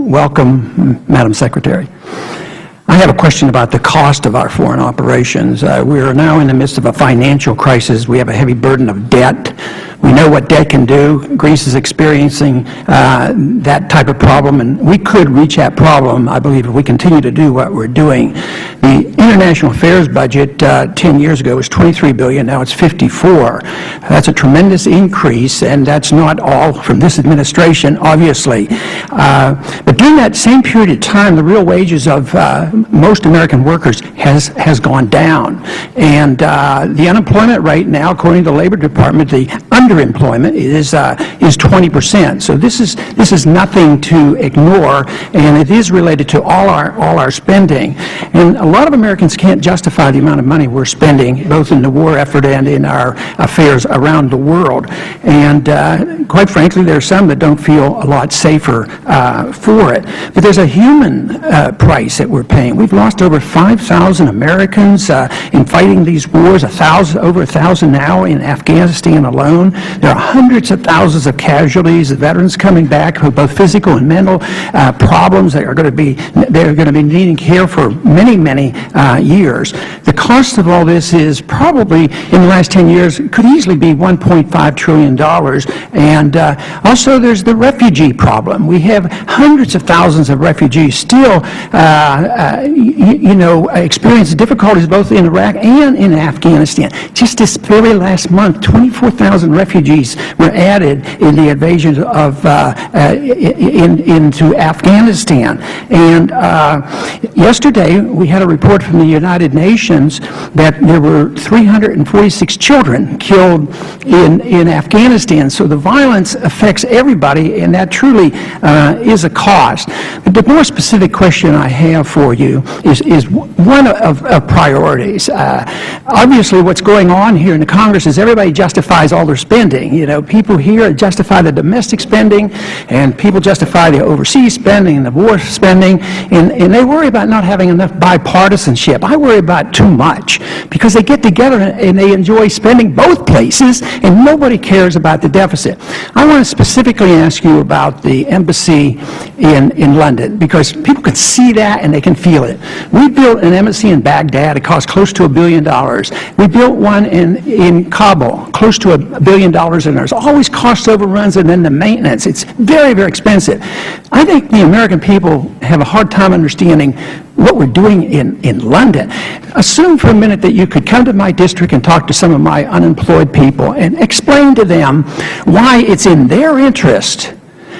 welcome, Madam Secretary. I have a question about the cost of our foreign operations. We are now in the midst of a financial crisis. We have a heavy burden of debt. We know what debt can do. Greece is experiencing that type of problem, and we could reach that problem, I believe, if we continue to do what we're doing. The international affairs budget 10 years ago was $23 billion. Now it's $54. That's a tremendous increase, and that's not all from this administration, obviously. But during that same period of time, the real wages of most American workers has gone down. And the unemployment rate now, according to the Labor Department, the underemployment is 20%. So this is nothing to ignore, and it is related to all our spending. And a lot of Americans can't justify the amount of money we're spending, both in the war effort and in our affairs around the world. And quite frankly, there are some that don't feel a lot safer for it. But there's a human price that we're paying. We've lost over 5,000 Americans in fighting these wars, over 1,000 now in Afghanistan alone. There are hundreds of thousands of casualties, the veterans coming back with both physical and mental problems that are going to be needing care for many, many years. The cost of all this is probably, in the last 10 years, could easily be $1.5 trillion. And also there's the refugee problem. We have hundreds of thousands of refugees still experience difficulties both in Iraq and in Afghanistan. Just this very last month, 24,000 refugees were added in the invasion of into Afghanistan. And yesterday, we had a report from the United Nations that there were 346 children killed in Afghanistan. So the violence affects everybody, and that truly is a cost. But the more specific question I have for you is one of priorities. Obviously, what's going on here in the Congress is everybody justifies all their spending. You know, people here justify the domestic spending, and people justify the overseas spending and the war spending, and they worry about not having enough bipartisanship. I worry about too much, because they get together and they enjoy spending both places, and nobody cares about the deficit. I want to specifically ask you about the embassy in London, because people can see that and they can feel it. We built an embassy in Baghdad. It cost close to $1 billion. We built one in Kabul, close to $1 billion, and there's always cost overruns and then the maintenance. It's very, very expensive. I think the American people have a hard time understanding what we're doing in London. Assume for a minute that you could come to my district and talk to some of my unemployed people and explain to them why it's in their interest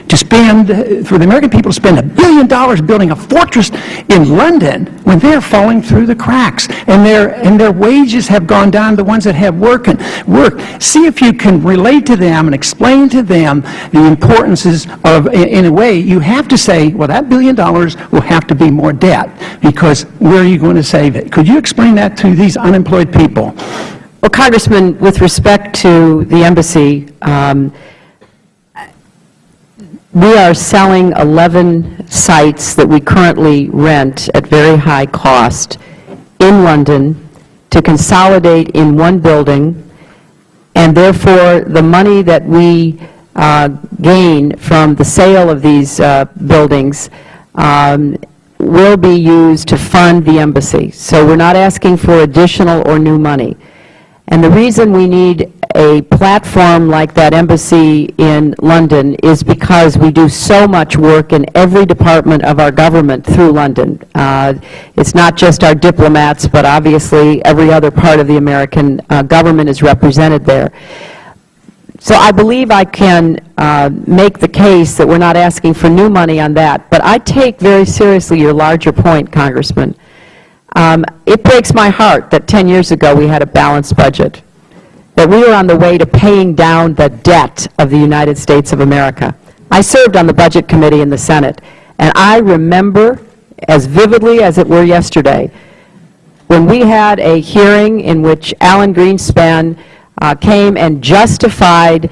to spend, for the American people to spend $1 billion building a fortress in London when they're falling through the cracks, and their wages have gone down, the ones that have work. See if you can relate to them and explain to them the importances of, in a way, you have to say, well, that $1 billion will have to be more debt, because where are you going to save it? Could you explain that to these unemployed people? Well, Congressman, with respect to the embassy, we are selling 11 sites that we currently rent at very high cost in London to consolidate in one building, and therefore the money that we gain from the sale of these buildings will be used to fund the embassy. So we're not asking for additional or new money. And the reason we need a platform like that embassy in London is because we do so much work in every department of our government through London. It's not just our diplomats, but obviously every other part of the American government is represented there. So I believe I can make the case that we're not asking for new money on that. But I take very seriously your larger point, Congressman. It breaks my heart that 10 years ago we had a balanced budget, that we were on the way to paying down the debt of the United States of America. I served on the Budget Committee in the Senate, and I remember as vividly as it were yesterday when we had a hearing in which Alan Greenspan came and justified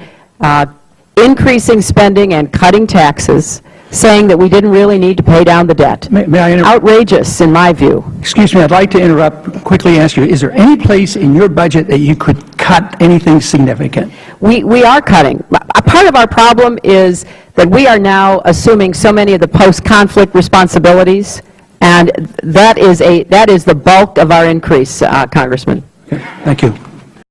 increasing spending and cutting taxes saying that we didn't really need to pay down the debt. May I interrupt? Outrageous, in my view. Excuse me, I'd like to interrupt, quickly ask you, is there any place in your budget that you could cut anything significant? We are cutting. A part of our problem is that we are now assuming so many of the post-conflict responsibilities, and that is the bulk of our increase, Congressman. Okay, thank you.